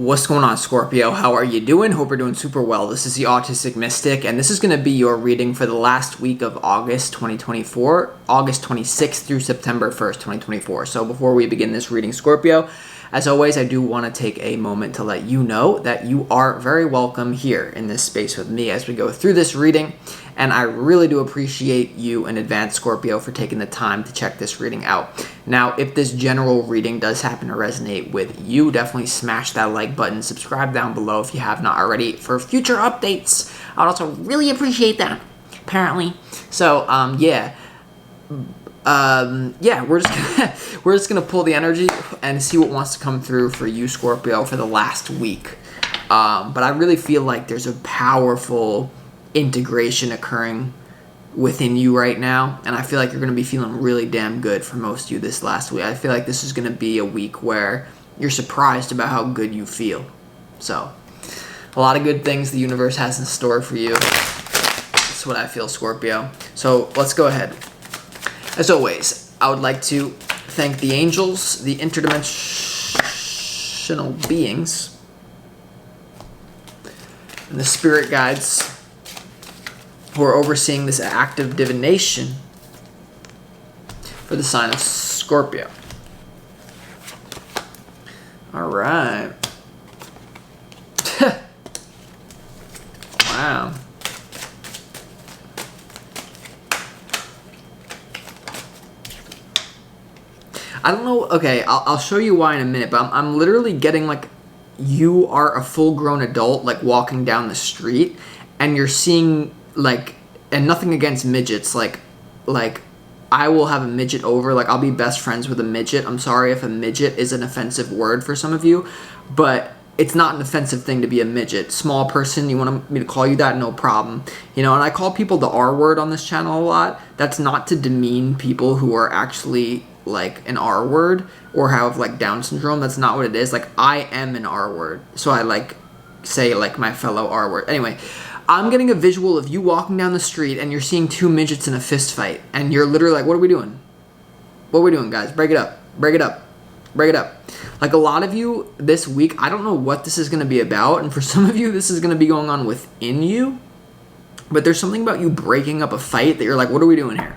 What's going on, Scorpio? How are you doing? Hope you're doing super well. This is the Autistic Mystic, and this is going to be your reading for the last week of August 2024, August 26th through September 1st, 2024. So before we begin this reading, Scorpio, as always, I do want to take a moment to let you know that you are very welcome here in this space with me as we go through this reading. And I really do appreciate you in advance, Scorpio, for taking the time to check this reading out. Now, if this general reading does happen to resonate with you, definitely smash that like button, subscribe down below if you have not already for future updates. I'd also really appreciate that, apparently. So, we're just gonna pull the energy and see what wants to come through for you, Scorpio, for the last week. But I really feel like there's a powerful integration occurring within you right now, and I feel like you're going to be feeling really damn good for most of you this last week. I feel like this is going to be a week where you're surprised about how good you feel. So, a lot of good things the universe has in store for you. That's what I feel, Scorpio. So, let's go ahead. As always, I would like to thank the angels, the interdimensional beings, and the spirit guides who are overseeing this act of divination for the sign of Scorpio. All right. Wow. I don't know. Okay, I'll show you why in a minute, but I'm literally getting like you are a full-grown adult like walking down the street and you're seeing like, and nothing against midgets, like I will have a midget over, like I'll be best friends with a midget. I'm sorry if a midget is an offensive word for some of you, but it's not an offensive thing to be a midget. Small person, you want me to call you that? No problem. You know, and I call people the R word on this channel a lot. That's not to demean people who are actually like an R word or have like Down syndrome. That's not what it is. Like I am an R word, so I like say like my fellow R word. Anyway, I'm getting a visual of you walking down the street and you're seeing two midgets in a fist fight. And you're literally like, what are we doing? What are we doing, guys? Break it up. Break it up. Break it up. Like a lot of you this week, I don't know what this is going to be about. And for some of you, this is going to be going on within you. But there's something about you breaking up a fight that you're like, what are we doing here?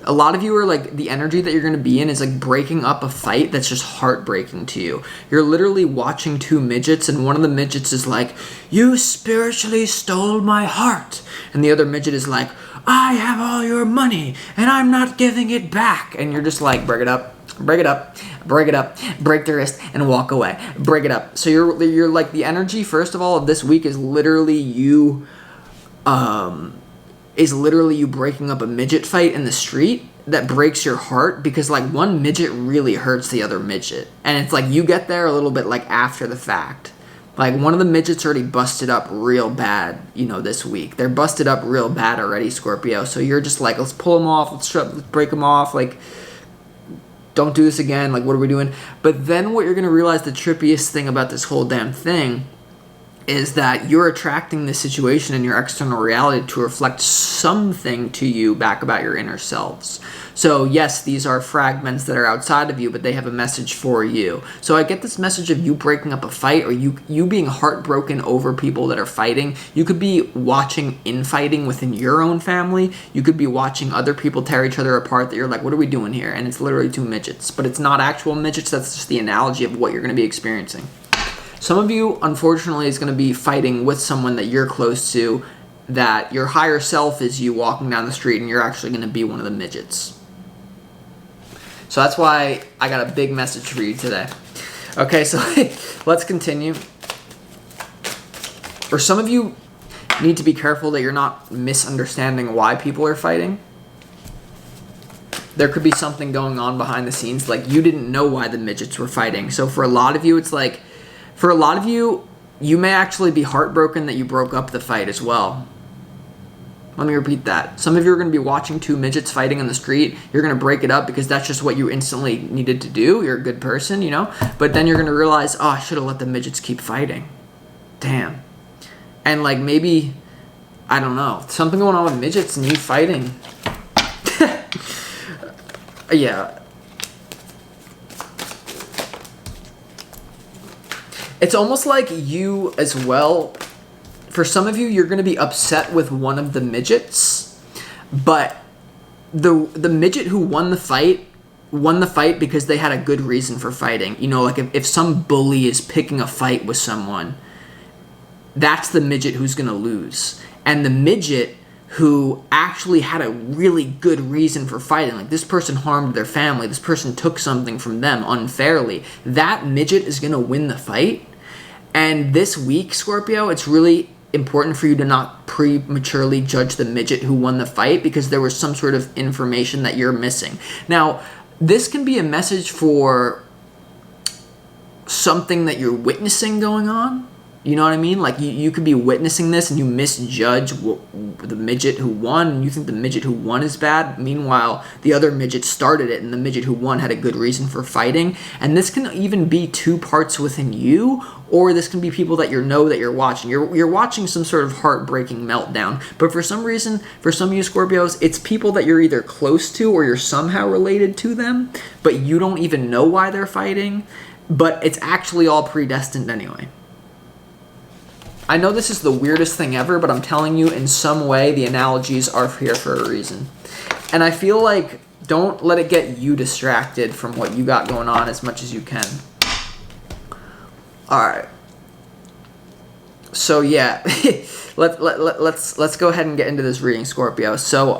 A lot of you are like, the energy that you're going to be in is like breaking up a fight that's just heartbreaking to you. You're literally watching two midgets and one of the midgets is like, you spiritually stole my heart. And the other midget is like, I have all your money and I'm not giving it back. And you're just like, break it up, break it up, break it up, break the wrist and walk away. Break it up. So you're like, the energy, first of all, of this week is literally you, breaking up a midget fight in the street that breaks your heart because like one midget really hurts the other midget. And it's like you get there a little bit like after the fact. Like one of the midgets already busted up real bad, you know, this week. They're busted up real bad already, Scorpio. So you're just like, let's pull them off. Let's break them off. Like, don't do this again. Like, what are we doing? But then what you're going to realize the trippiest thing about this whole damn thing is that you're attracting this situation in your external reality to reflect something to you back about your inner selves. So yes, these are fragments that are outside of you, but they have a message for you. So I get this message of you breaking up a fight or you being heartbroken over people that are fighting. You could be watching infighting within your own family. You could be watching other people tear each other apart that you're like, what are we doing here? And it's literally two midgets, but it's not actual midgets. That's just the analogy of what you're going to be experiencing. Some of you, unfortunately, is going to be fighting with someone that you're close to, that your higher self is you walking down the street and you're actually going to be one of the midgets. So that's why I got a big message for you today. Okay, so let's continue. For some of you, need to be careful that you're not misunderstanding why people are fighting. There could be something going on behind the scenes, like you didn't know why the midgets were fighting. So for a lot of you, it's like, for a lot of you, you may actually be heartbroken that you broke up the fight as well. Let me repeat that. Some of you are going to be watching two midgets fighting in the street. You're going to break it up because that's just what you instantly needed to do. You're a good person, you know? But then you're going to realize, oh, I should have let the midgets keep fighting. Damn. And like maybe, I don't know, something going on with midgets and you fighting. Yeah. It's almost like you as well. For some of you, you're going to be upset with one of the midgets, but the midget who won the fight because they had a good reason for fighting. You know, like if some bully is picking a fight with someone, that's the midget who's going to lose. And the midget who actually had a really good reason for fighting, like this person harmed their family, this person took something from them unfairly, that midget is going to win the fight. And this week, Scorpio, it's really important for you to not prematurely judge the midget who won the fight because there was some sort of information that you're missing. Now, this can be a message for something that you're witnessing going on. You know what I mean? Like you could be witnessing this and you misjudge the midget who won, and you think the midget who won is bad. Meanwhile, the other midget started it and the midget who won had a good reason for fighting. And this can even be two parts within you, or this can be people that you know that you're watching. You're watching some sort of heartbreaking meltdown. But for some reason, for some of you Scorpios, it's people that you're either close to or you're somehow related to them, but you don't even know why they're fighting. But it's actually all predestined anyway. I know this is the weirdest thing ever, but I'm telling you, in some way, the analogies are here for a reason. And I feel like don't let it get you distracted from what you got going on as much as you can. All right. So yeah, let's go ahead and get into this reading, Scorpio. So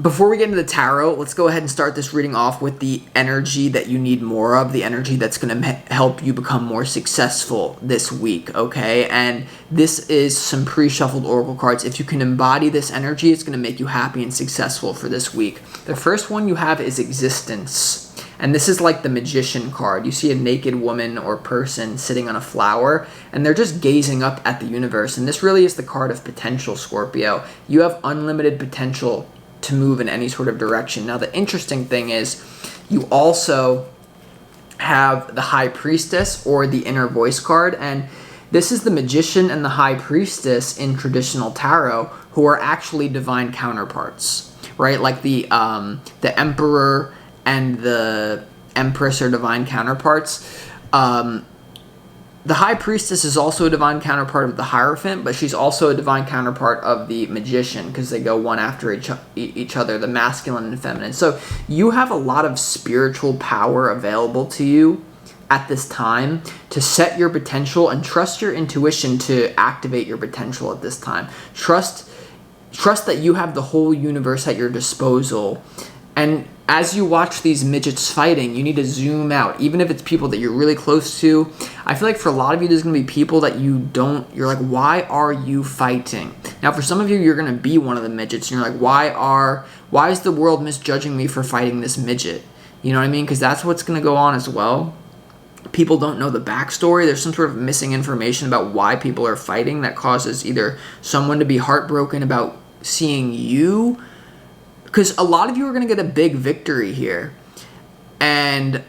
before we get into the tarot, let's go ahead and start this reading off with the energy that you need more of, the energy that's going to help you become more successful this week, okay? And this is some pre-shuffled oracle cards. If you can embody this energy, it's going to make you happy and successful for this week. The first one you have is existence. And this is like the magician card. You see a naked woman or person sitting on a flower, and they're just gazing up at the universe. And this really is the card of potential, Scorpio. You have unlimited potential to move in any sort of direction. Now, the interesting thing is you also have the High Priestess or the Inner Voice card, and this is the Magician and the High Priestess in traditional tarot, who are actually divine counterparts, right? Like the Emperor and the Empress are divine counterparts. The High Priestess is also a divine counterpart of the Hierophant, but she's also a divine counterpart of the Magician because they go one after each other, the masculine and feminine. So you have a lot of spiritual power available to you at this time to set your potential and trust your intuition to activate your potential at this time. Trust that you have the whole universe at your disposal. And as you watch these midgets fighting, you need to zoom out. Even if it's people that you're really close to, I feel like for a lot of you, there's going to be people that you're like, why are you fighting? Now, for some of you, you're going to be one of the midgets, and you're like, why is the world misjudging me for fighting this midget? You know what I mean? Because that's what's going to go on as well. People don't know the backstory. There's some sort of missing information about why people are fighting that causes either someone to be heartbroken about seeing you, because a lot of you are going to get a big victory here. And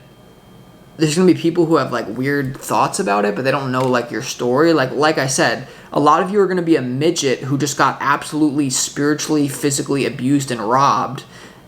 there's going to be people who have like weird thoughts about it, but they don't know like your story. Like I said, a lot of you are going to be a midget who just got absolutely spiritually, physically abused and robbed.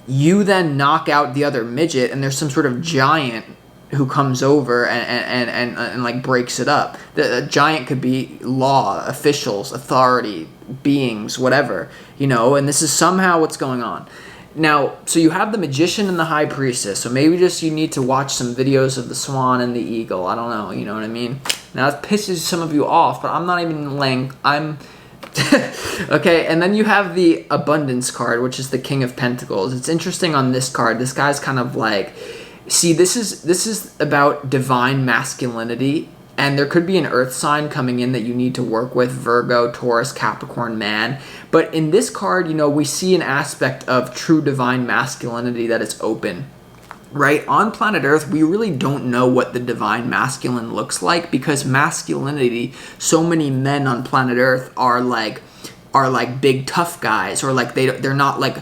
You then knock out the other midget, and there's some sort of giant who comes over and like breaks it up. The giant could be law, officials, authority, beings, whatever, you know, and this is somehow what's going on. Now, so you have the Magician and the High Priestess, so maybe just you need to watch some videos of the swan and the eagle. I don't know, you know what I mean? Now, it pisses some of you off, but I'm not even okay, and then you have the Abundance card, which is the King of Pentacles. It's interesting on this card. This guy's kind of like, see, this is about divine masculinity, and there could be an earth sign coming in that you need to work with, Virgo, Taurus, Capricorn, man. But in this card, you know, we see an aspect of true divine masculinity that is open, right? On planet Earth, we really don't know what the divine masculine looks like, because masculinity, so many men on planet Earth are like big tough guys, or like they're not like.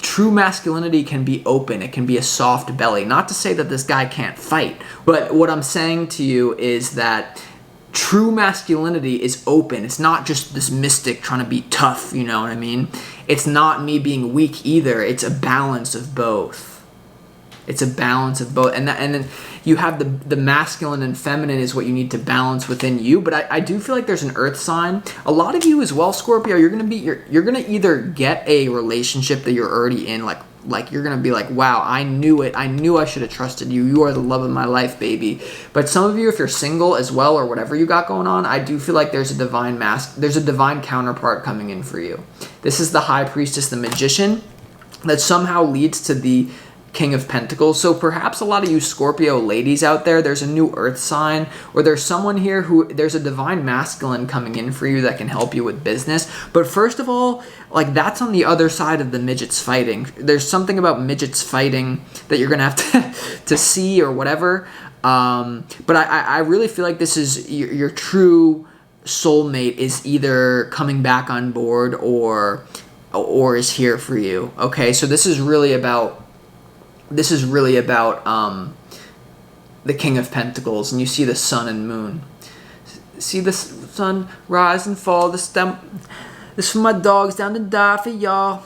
True masculinity can be open. It can be a soft belly. Not to say that this guy can't fight, but what I'm saying to you is that true masculinity is open. It's not just this mystic trying to be tough, you know what I mean? It's not me being weak either. It's a balance of both. It's a balance of both, and then you have the masculine and feminine is what you need to balance within you. But I do feel like there's an earth sign. A lot of you as well, Scorpio, you're gonna either get a relationship that you're already in, like you're gonna be like, wow, I knew it. I knew I should have trusted you. You are the love of my life, baby. But some of you, if you're single as well, or whatever you got going on, I do feel like there's a divine counterpart coming in for you. This is the High Priestess, the Magician, that somehow leads to the King of Pentacles. So perhaps a lot of you Scorpio ladies out there, there's a new earth sign, or there's someone here who, there's a divine masculine coming in for you that can help you with business. But first of all, like, that's on the other side of the midgets fighting. There's something about midgets fighting that you're gonna have to see or whatever. But I really feel like this is your true soulmate is either coming back on board or is here for you. Okay, so this is really about the King of Pentacles, and you see the sun and moon. See the sun rise and fall. This for my dogs down to die for y'all.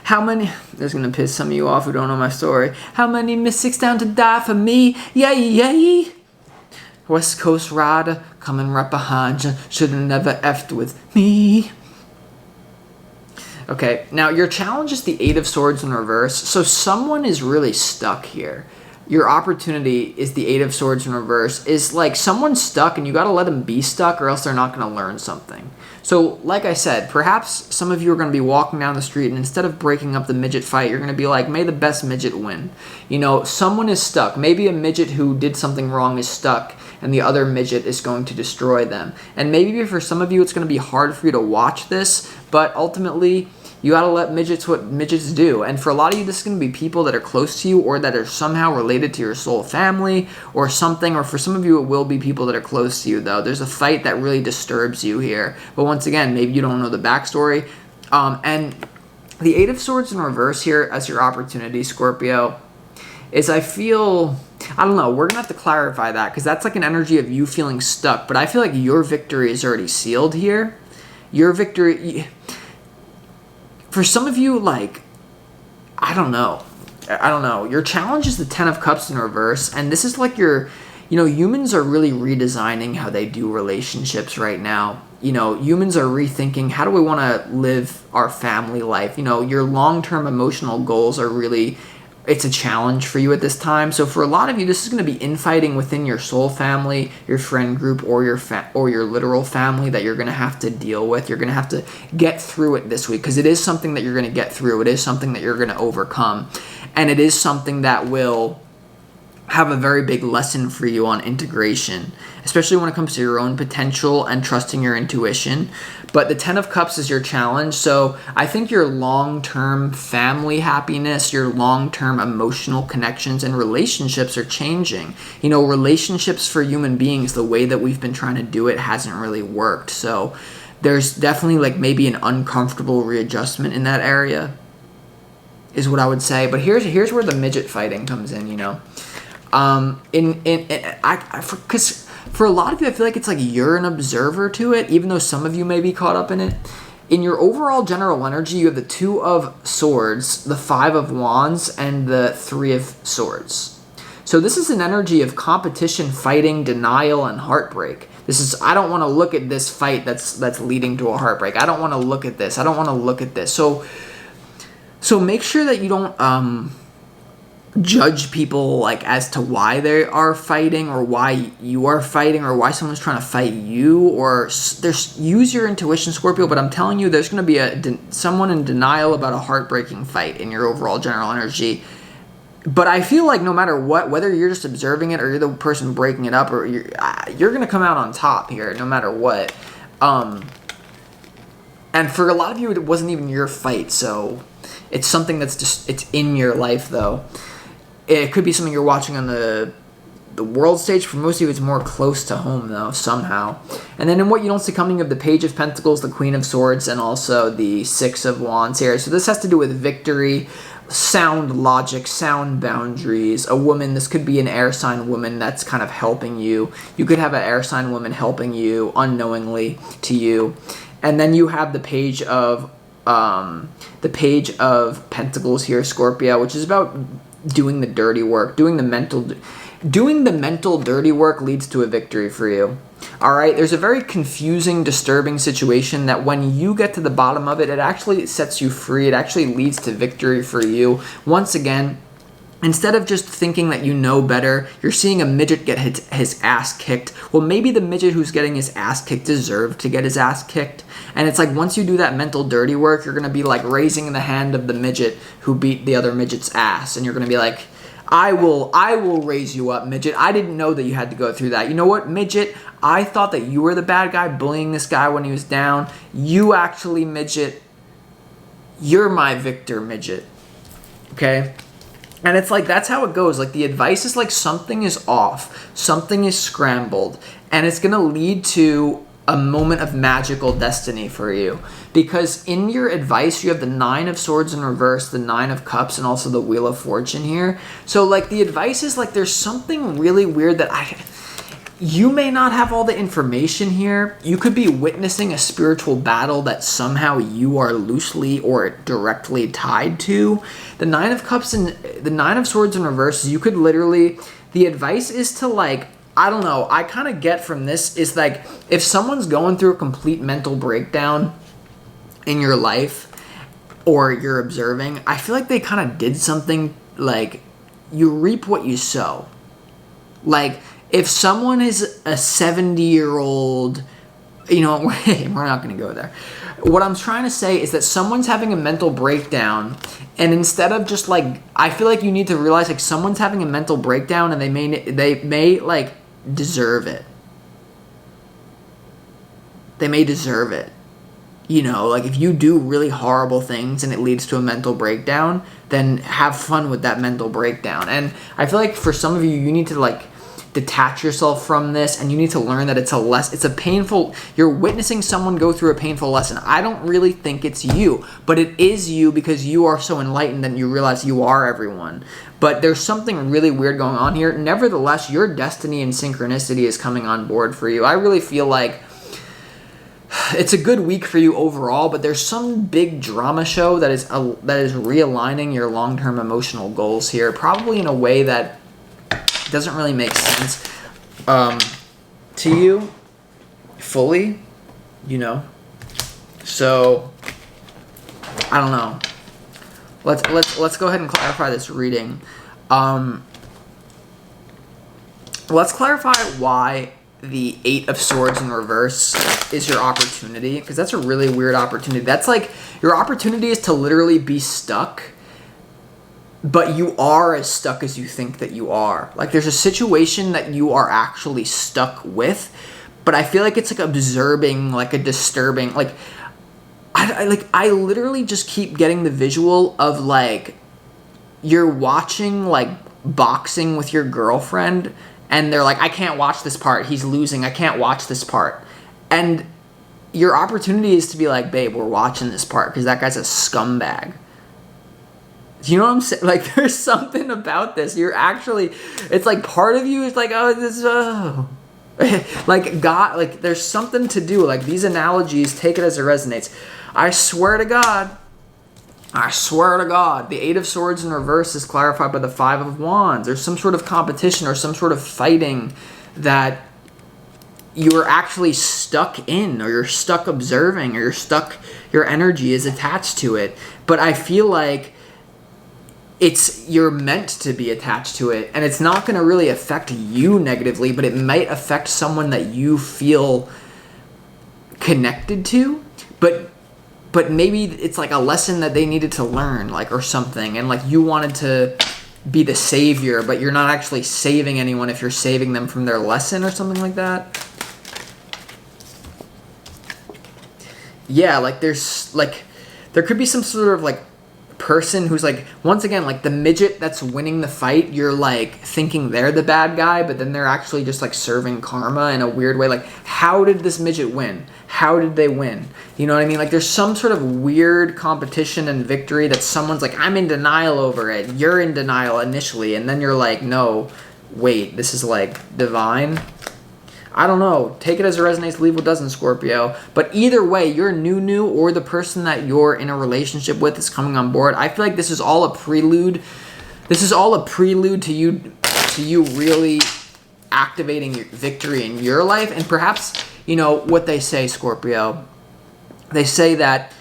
How many? This is gonna piss some of you off who don't know my story. How many mystics down to die for me? Yay, yay! West Coast rider coming right behind you. Should've never effed with me. Okay, now your challenge is the Eight of Swords in reverse. So someone is really stuck here. Your opportunity is the Eight of Swords in reverse. Is like someone's stuck and you got to let them be stuck or else they're not going to learn something. So like I said, perhaps some of you are going to be walking down the street and instead of breaking up the midget fight, you're going to be like, may the best midget win. You know, someone is stuck. Maybe a midget who did something wrong is stuck and the other midget is going to destroy them. And maybe for some of you, it's going to be hard for you to watch this, but ultimately, you gotta let midgets what midgets do. And for a lot of you, this is gonna be people that are close to you or that are somehow related to your soul family or something. Or for some of you, it will be people that are close to you, though. There's a fight that really disturbs you here. But once again, maybe you don't know the backstory. And the Eight of Swords in reverse here as your opportunity, Scorpio, is I don't know, we're gonna have to clarify that because that's like an energy of you feeling stuck. But I feel like your victory is already sealed here. Your victory... For some of you, like, I don't know. Your challenge is the Ten of Cups in reverse. And this is like humans are really redesigning how they do relationships right now. You know, humans are rethinking, how do we want to live our family life? You know, your long-term emotional goals are really, it's a challenge for you at this time. So for a lot of you, this is going to be infighting within your soul family, your friend group, or your literal family that you're going to have to deal with. You're going to have to get through it this week because it is something that you're going to get through. It is something that you're going to overcome. And it is something that will have a very big lesson for you on integration, especially when it comes to your own potential and trusting your intuition. But the Ten of Cups is your challenge. So I think your long-term family happiness, your long-term emotional connections and relationships are changing. You know, relationships for human beings, the way that we've been trying to do it hasn't really worked. So there's definitely like maybe an uncomfortable readjustment in that area is what I would say. But here's where the midget fighting comes in, you know. Because for a lot of you, I feel like it's like you're an observer to it, even though some of you may be caught up in it. In your overall general energy, you have the Two of Swords, the Five of Wands, and the Three of Swords. So this is an energy of competition, fighting, denial, and heartbreak. I don't want to look at this fight that's leading to a heartbreak. I don't want to look at this. I don't want to look at this. So make sure that you don't judge people like as to why they are fighting or why you are fighting or why someone's trying to fight you, or use your intuition, Scorpio. But I'm telling you, there's going to be someone in denial about a heartbreaking fight in your overall general energy. But I feel like no matter what, whether you're just observing it or you're the person breaking it up, or you're going to come out on top here no matter what. And for a lot of you, it wasn't even your fight, so it's something that's just, it's in your life though. It could be something you're watching on the world stage. For most of you, it's more close to home, though, somehow. And then in what you don't see coming, of the Page of Pentacles, the Queen of Swords, and also the Six of Wands here. So this has to do with victory, sound logic, sound boundaries. A woman, this could be an air sign woman that's kind of helping you. You could have an air sign woman helping you unknowingly to you. And then you have the Page of Pentacles here, Scorpio, which is about doing the dirty work, doing the mental dirty work leads to a victory for you. All right, there's a very confusing, disturbing situation that when you get to the bottom of it, it actually sets you free. It actually leads to victory for you. Once again, instead of just thinking that you know better, you're seeing a midget get his ass kicked. Well, maybe the midget who's getting his ass kicked deserved to get his ass kicked. And it's like once you do that mental dirty work, you're going to be like raising the hand of the midget who beat the other midget's ass. And you're going to be like, I will raise you up, midget. I didn't know that you had to go through that. You know what, midget? I thought that you were the bad guy bullying this guy when he was down. You actually, midget, you're my victor, midget. Okay? And it's like, that's how it goes. Like, the advice is like something is off, something is scrambled, and it's going to lead to a moment of magical destiny for you. Because in your advice, you have the 9 of Swords in reverse, the 9 of Cups, and also the Wheel of Fortune here. So, like, the advice is like there's something really weird that you may not have all the information here. You could be witnessing a spiritual battle that somehow you are loosely or directly tied to. The 9 of Cups and the 9 of Swords in reverse, you could literally, the advice is to like, I don't know, I kind of get from this is like, if someone's going through a complete mental breakdown in your life or you're observing, I feel like they kind of did something like you reap what you sow. Like, if someone is a 70-year-old, you know, we're not going to go there. What I'm trying to say is that someone's having a mental breakdown, and instead of just like, I feel like you need to realize like someone's having a mental breakdown and they may like deserve it. They may deserve it. You know, like if you do really horrible things and it leads to a mental breakdown, then have fun with that mental breakdown. And I feel like for some of you, you need to like detach yourself from this, and you need to learn that it's a painful, you're witnessing someone go through a painful lesson. I don't really think it's you, but it is you because you are so enlightened that you realize you are everyone. But there's something really weird going on here. Nevertheless, your destiny and synchronicity is coming on board for you. I really feel like it's a good week for you overall, but there's some big drama show that is realigning your long-term emotional goals here, probably in a way that doesn't really make sense to you fully, you know. So I don't know. Let's go ahead and clarify this reading. Let's clarify why the 8 of Swords in reverse is your opportunity, because that's a really weird opportunity. That's like your opportunity is to literally be stuck, but you are as stuck as you think that you are. Like, there's a situation that you are actually stuck with, but I feel like it's like observing, like a disturbing, like, I literally just keep getting the visual of like, you're watching like boxing with your girlfriend, and they're like, I can't watch this part, he's losing, I can't watch this part. And your opportunity is to be like, babe, we're watching this part because that guy's a scumbag. You know what I'm saying? Like, there's something about this. You're actually, it's like part of you is like, oh, this, oh. Like, God, like, there's something to do. Like, these analogies, take it as it resonates. I swear to God, the 8 of Swords in reverse is clarified by the 5 of Wands. There's some sort of competition or some sort of fighting that you're actually stuck in, or you're stuck observing, or your energy is attached to it. But I feel like you're meant to be attached to it, and it's not going to really affect you negatively, but it might affect someone that you feel connected to, but maybe it's like a lesson that they needed to learn, like, or something, and like you wanted to be the savior, but you're not actually saving anyone if you're saving them from their lesson or something like that. Yeah, like there could be some sort of like person who's like, once again, like the midget that's winning the fight, you're like thinking they're the bad guy, but then they're actually just like serving karma in a weird way. Like, how did this midget win? How did they win? You know what I mean? Like, there's some sort of weird competition and victory that someone's like, I'm in denial over it. You're in denial initially, and then you're like, no, wait, this is like divine. I don't know. Take it as it resonates, leave what doesn't, Scorpio. But either way, your new or the person that you're in a relationship with is coming on board. I feel like this is all a prelude This is all a prelude to you really activating your victory in your life. And perhaps, you know, what they say, Scorpio, they say that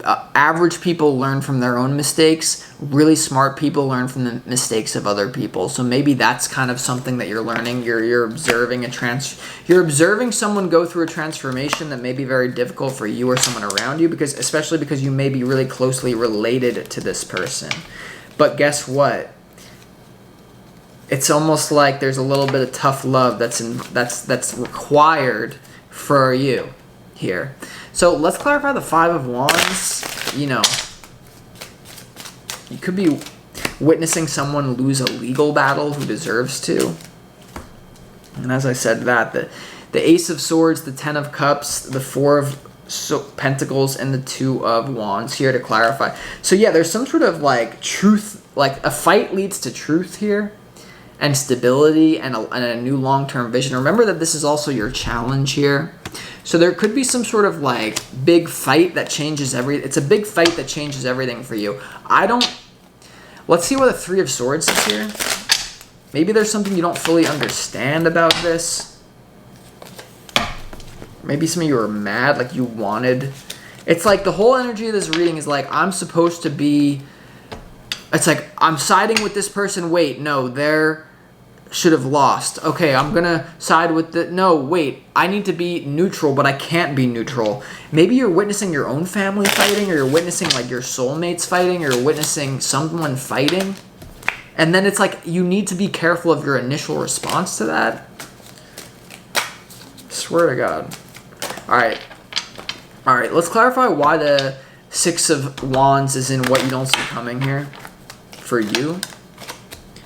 average people learn from their own mistakes. Really smart people learn from the mistakes of other people. So maybe that's kind of something that you're learning. You're observing you're observing someone go through a transformation that may be very difficult for you or someone around you, especially because you may be really closely related to this person. But guess what? It's almost like there's a little bit of tough love that's required for you here. So let's clarify the Five of Wands. You know, you could be witnessing someone lose a legal battle who deserves to. And as I said that, the Ace of Swords, the Ten of Cups, the Four of Pentacles, and the Two of Wands here to clarify. So yeah, there's some sort of like truth, like a fight leads to truth here, and stability, and a new long-term vision. Remember that this is also your challenge here. So there could be some sort of like big fight that changes it's a big fight that changes everything for you. Let's see what the Three of Swords is here. Maybe there's something you don't fully understand about this. Maybe some of you are mad, like you wanted. It's like the whole energy of this reading is like, I'm supposed to be, it's like, I'm siding with this person. Wait, no, they're should have lost. Okay, I'm gonna side with no, wait, I need to be neutral, but I can't be neutral. Maybe you're witnessing your own family fighting, or you're witnessing like your soulmates fighting, or you're witnessing someone fighting. And then it's like, you need to be careful of your initial response to that. Swear to God. Alright, let's clarify why the Six of Wands is in what you don't see coming here for you.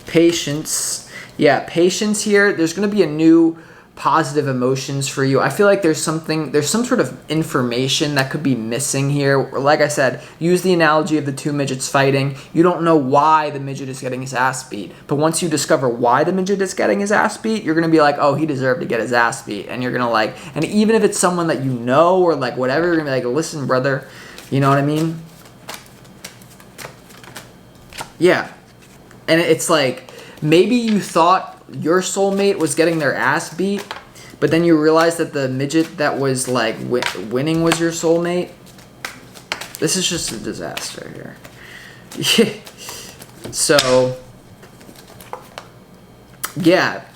Patience. Yeah, patience here. There's going to be a new positive emotions for you. I feel like there's some sort of information that could be missing here. Like I said, use the analogy of the two midgets fighting. You don't know why the midget is getting his ass beat. But once you discover why the midget is getting his ass beat, you're going to be like, oh, he deserved to get his ass beat. And you're going to like, and even if it's someone that you know or like whatever, you're going to be like, listen, brother, you know what I mean? Yeah. And it's like, maybe you thought your soulmate was getting their ass beat, but then you realized that the midget that was like winning was your soulmate. This is just a disaster here. So, yeah.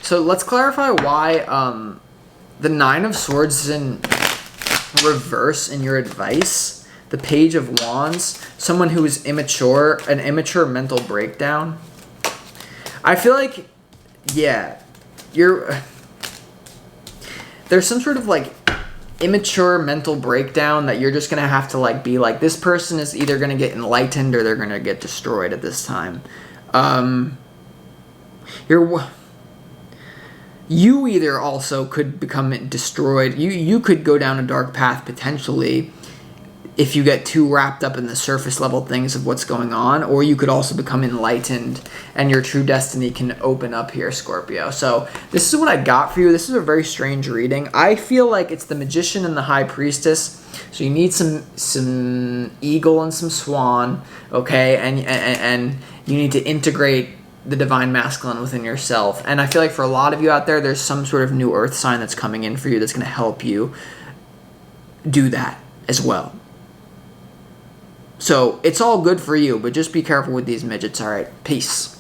So let's clarify why the Nine of Swords is in reverse in your advice. The Page of Wands, someone who is immature, an immature mental breakdown. I feel like, yeah, there's some sort of like immature mental breakdown that you're just going to have to like be like, this person is either going to get enlightened or they're going to get destroyed at this time. You either also could become destroyed. You could go down a dark path potentially if you get too wrapped up in the surface level things of what's going on, or you could also become enlightened and your true destiny can open up here, Scorpio. So this is what I got for you. This is a very strange reading. I feel like it's the Magician and the High Priestess. So you need some eagle and some swan, okay? And you need to integrate the divine masculine within yourself. And I feel like for a lot of you out there, there's some sort of new earth sign that's coming in for you that's going to help you do that as well. So it's all good for you, but just be careful with these midgets. All right, peace.